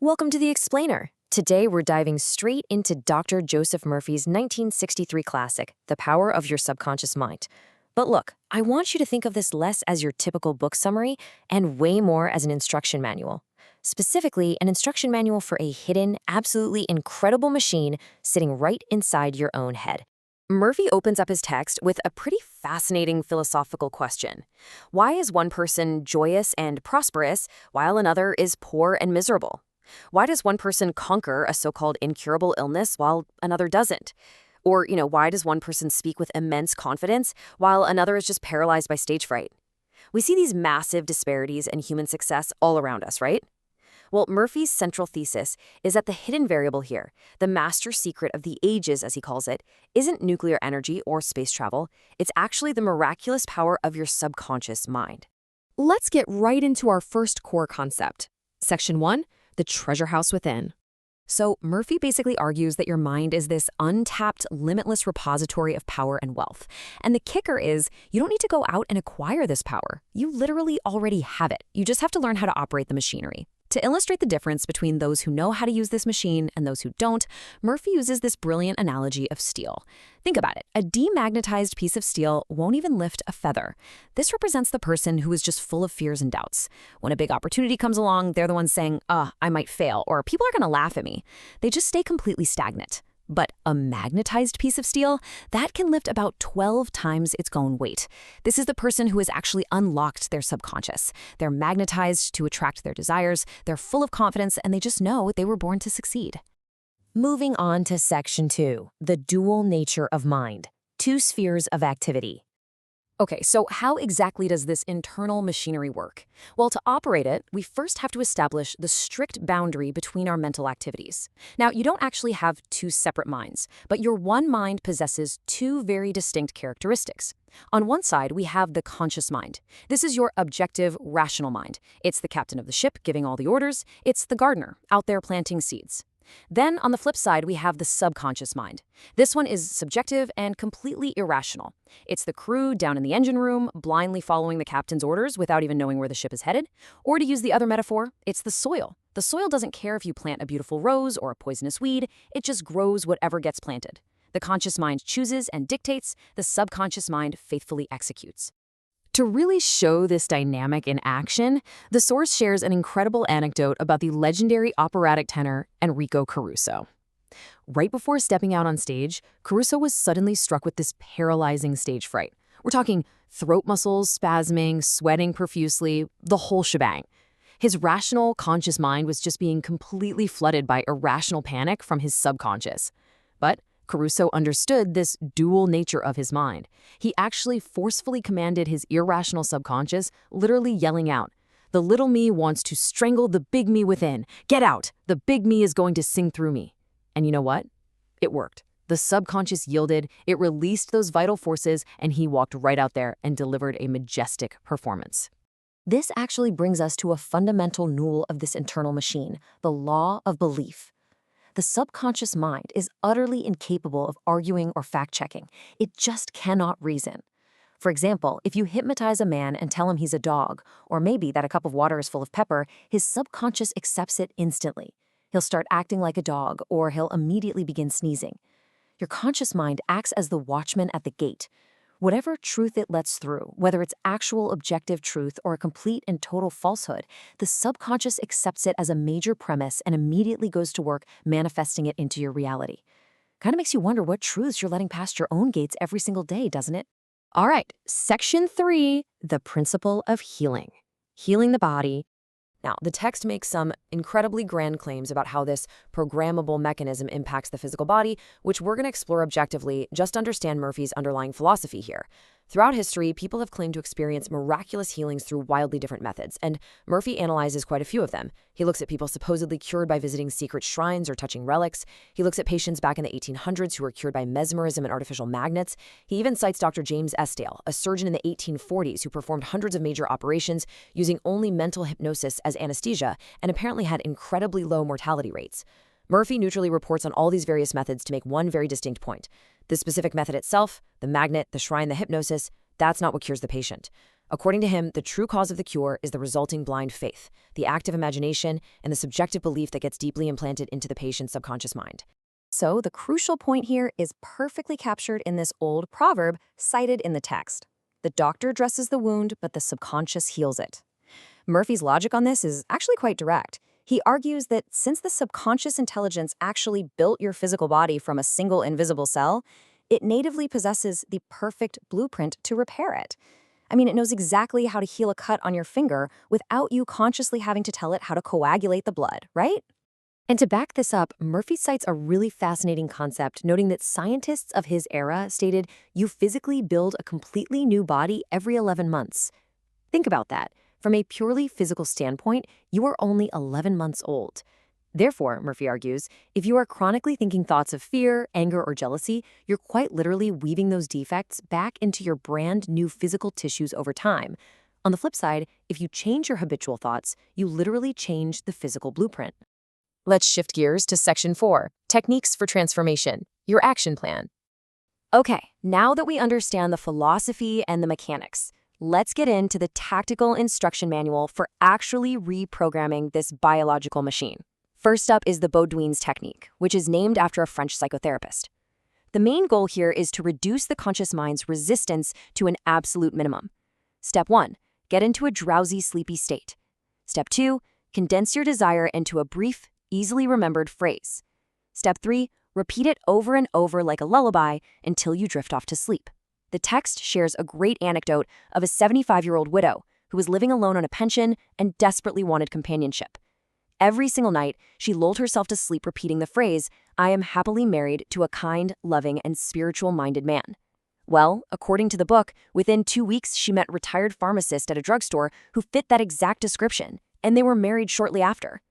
Welcome to The Explainer. Today we're diving straight into Dr. Joseph Murphy's 1963 classic, The Power of Your Subconscious Mind. But look, I want you to think of this less as your typical book summary and way more as an instruction manual. Specifically, an instruction manual for a hidden, absolutely incredible machine sitting right inside your own head. Murphy opens up his text with a pretty fascinating philosophical question. Why is one person joyous and prosperous while another is poor and miserable? Why does one person conquer a so-called incurable illness while another doesn't? Or, why does one person speak with immense confidence while another is just paralyzed by stage fright? We see these massive disparities in human success all around us, right? Well, Murphy's central thesis is that the hidden variable here, the master secret of the ages as he calls it, isn't nuclear energy or space travel. It's actually the miraculous power of your subconscious mind. Let's get right into our first core concept. Section 1, the treasure house within. So Murphy basically argues that your mind is this untapped, limitless repository of power and wealth. And the kicker is, you don't need to go out and acquire this power. You literally already have it. You just have to learn how to operate the machinery. To illustrate the difference between those who know how to use this machine and those who don't, Murphy uses this brilliant analogy of steel. Think about it. A demagnetized piece of steel won't even lift a feather. This represents the person who is just full of fears and doubts. When a big opportunity comes along, they're the ones saying, I might fail, or people are going to laugh at me. They just stay completely stagnant. But a magnetized piece of steel, that can lift about 12 times its own weight. This is the person who has actually unlocked their subconscious. They're magnetized to attract their desires, they're full of confidence, and they just know they were born to succeed. Moving on to Section 2, the dual nature of mind, two spheres of activity. Okay, so how exactly does this internal machinery work? Well, to operate it, we first have to establish the strict boundary between our mental activities. Now, you don't actually have two separate minds, but your one mind possesses two very distinct characteristics. On one side, we have the conscious mind. This is your objective, rational mind. It's the captain of the ship giving all the orders. It's the gardener out there planting seeds. Then, on the flip side, we have the subconscious mind. This one is subjective and completely irrational. It's the crew down in the engine room, blindly following the captain's orders without even knowing where the ship is headed. Or to use the other metaphor, it's the soil. The soil doesn't care if you plant a beautiful rose or a poisonous weed, it just grows whatever gets planted. The conscious mind chooses and dictates, the subconscious mind faithfully executes. To really show this dynamic in action, the source shares an incredible anecdote about the legendary operatic tenor Enrico Caruso. Right before stepping out on stage, Caruso was suddenly struck with this paralyzing stage fright. We're talking throat muscles spasming, sweating profusely, the whole shebang. His rational, conscious mind was just being completely flooded by irrational panic from his subconscious. But Caruso understood this dual nature of his mind. He actually forcefully commanded his irrational subconscious, literally yelling out, "The little me wants to strangle the big me within. Get out! The big me is going to sing through me." And you know what? It worked. The subconscious yielded, it released those vital forces, and he walked right out there and delivered a majestic performance. This actually brings us to a fundamental rule of this internal machine, the law of belief. The subconscious mind is utterly incapable of arguing or fact-checking. It just cannot reason. For example, if you hypnotize a man and tell him he's a dog, or maybe that a cup of water is full of pepper, his subconscious accepts it instantly. He'll start acting like a dog, or he'll immediately begin sneezing. Your conscious mind acts as the watchman at the gate. Whatever truth it lets through, whether it's actual objective truth or a complete and total falsehood, the subconscious accepts it as a major premise and immediately goes to work manifesting it into your reality. Kind of makes you wonder what truths you're letting past your own gates every single day, doesn't it? All right, Section 3, the principle of healing. Healing the body. Now, the text makes some incredibly grand claims about how this programmable mechanism impacts the physical body, which we're going to explore objectively, just to understand Murphy's underlying philosophy here. Throughout history, people have claimed to experience miraculous healings through wildly different methods, and Murphy analyzes quite a few of them. He looks at people supposedly cured by visiting secret shrines or touching relics. He looks at patients back in the 1800s who were cured by mesmerism and artificial magnets. He even cites Dr. James Estale, a surgeon in the 1840s who performed hundreds of major operations using only mental hypnosis as anesthesia and apparently had incredibly low mortality rates. Murphy neutrally reports on all these various methods to make one very distinct point. The specific method itself, the magnet, the shrine, the hypnosis, that's not what cures the patient. According to him, the true cause of the cure is the resulting blind faith, the active imagination, and the subjective belief that gets deeply implanted into the patient's subconscious mind. So, the crucial point here is perfectly captured in this old proverb cited in the text. The doctor dresses the wound, but the subconscious heals it. Murphy's logic on this is actually quite direct. He argues that since the subconscious intelligence actually built your physical body from a single invisible cell, it natively possesses the perfect blueprint to repair it. I mean, it knows exactly how to heal a cut on your finger without you consciously having to tell it how to coagulate the blood, right? And to back this up, Murphy cites a really fascinating concept, noting that scientists of his era stated you physically build a completely new body every 11 months. Think about that. From a purely physical standpoint, you are only 11 months old. Therefore, Murphy argues, if you are chronically thinking thoughts of fear, anger, or jealousy, you're quite literally weaving those defects back into your brand new physical tissues over time. On the flip side, if you change your habitual thoughts, you literally change the physical blueprint. Let's shift gears to Section 4, Techniques for Transformation, your action plan. Okay, now that we understand the philosophy and the mechanics, let's get into the tactical instruction manual for actually reprogramming this biological machine. First up is the Baudouin's technique, which is named after a French psychotherapist. The main goal here is to reduce the conscious mind's resistance to an absolute minimum. Step 1, get into a drowsy, sleepy state. Step 2, condense your desire into a brief, easily remembered phrase. Step 3, repeat it over and over like a lullaby until you drift off to sleep. The text shares a great anecdote of a 75-year-old widow who was living alone on a pension and desperately wanted companionship. Every single night, she lulled herself to sleep repeating the phrase, "I am happily married to a kind, loving, and spiritual-minded man." Well, according to the book, within 2 weeks she met a retired pharmacist at a drugstore who fit that exact description, and they were married shortly after.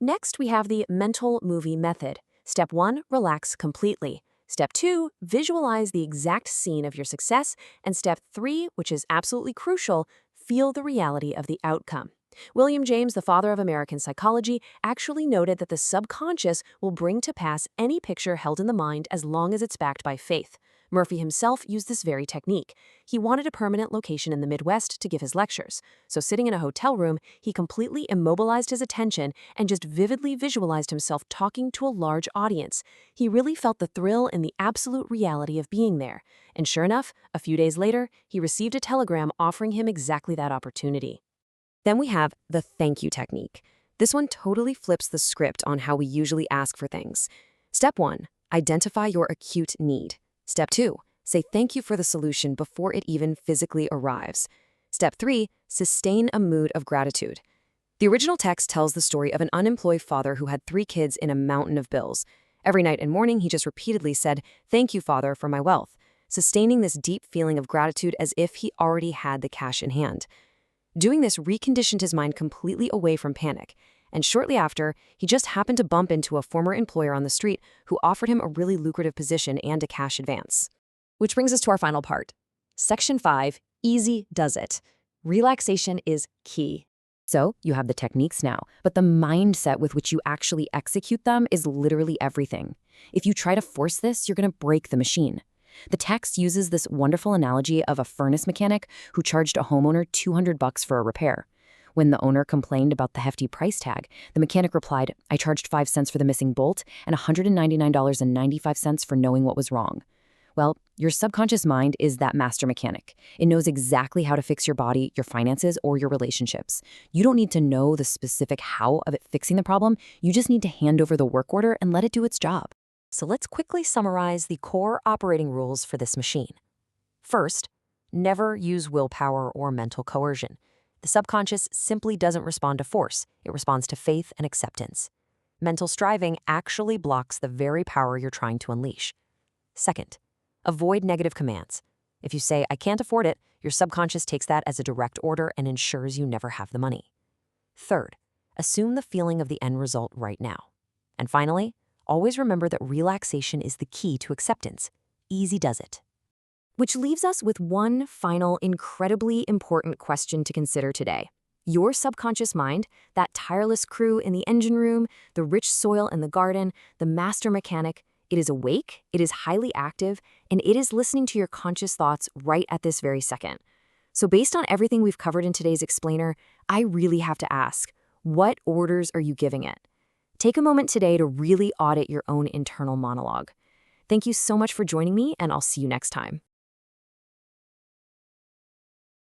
Next, we have the mental movie method. Step 1, relax completely. Step 2, visualize the exact scene of your success. And step 3, which is absolutely crucial, feel the reality of the outcome. William James, the father of American psychology, actually noted that the subconscious will bring to pass any picture held in the mind as long as it's backed by faith. Murphy himself used this very technique. He wanted a permanent location in the Midwest to give his lectures. So sitting in a hotel room, he completely immobilized his attention and just vividly visualized himself talking to a large audience. He really felt the thrill and the absolute reality of being there. And sure enough, a few days later, he received a telegram offering him exactly that opportunity. Then we have the thank you technique. This one totally flips the script on how we usually ask for things. Step 1, identify your acute need. Step 2, say thank you for the solution before it even physically arrives. Step 3, sustain a mood of gratitude. The original text tells the story of an unemployed father who had 3 kids in a mountain of bills. Every night and morning, he just repeatedly said, "Thank you, Father, for my wealth," sustaining this deep feeling of gratitude as if he already had the cash in hand. Doing this reconditioned his mind completely away from panic, and shortly after, he just happened to bump into a former employer on the street who offered him a really lucrative position and a cash advance. Which brings us to our final part. Section 5, Easy Does It. Relaxation is key. So, you have the techniques now, but the mindset with which you actually execute them is literally everything. If you try to force this, you're going to break the machine. The text uses this wonderful analogy of a furnace mechanic who charged a homeowner $200 for a repair. When the owner complained about the hefty price tag, the mechanic replied, "I charged 5 cents for the missing bolt and $199.95 for knowing what was wrong." Well, your subconscious mind is that master mechanic. It knows exactly how to fix your body, your finances, or your relationships. You don't need to know the specific how of it fixing the problem. You just need to hand over the work order and let it do its job. So let's quickly summarize the core operating rules for this machine. First, never use willpower or mental coercion. The subconscious simply doesn't respond to force. It responds to faith and acceptance. Mental striving actually blocks the very power you're trying to unleash. Second, avoid negative commands. If you say, "I can't afford it," your subconscious takes that as a direct order and ensures you never have the money. Third, assume the feeling of the end result right now. And finally, always remember that relaxation is the key to acceptance. Easy does it. Which leaves us with one final incredibly important question to consider today. Your subconscious mind, that tireless crew in the engine room, the rich soil in the garden, the master mechanic, It is awake, it is highly active, and it is listening to your conscious thoughts right at this very second. So based on everything we've covered in today's explainer, I really have to ask, what orders are you giving it? Take a moment today to really audit your own internal monologue. Thank you so much for joining me, and I'll see you next time.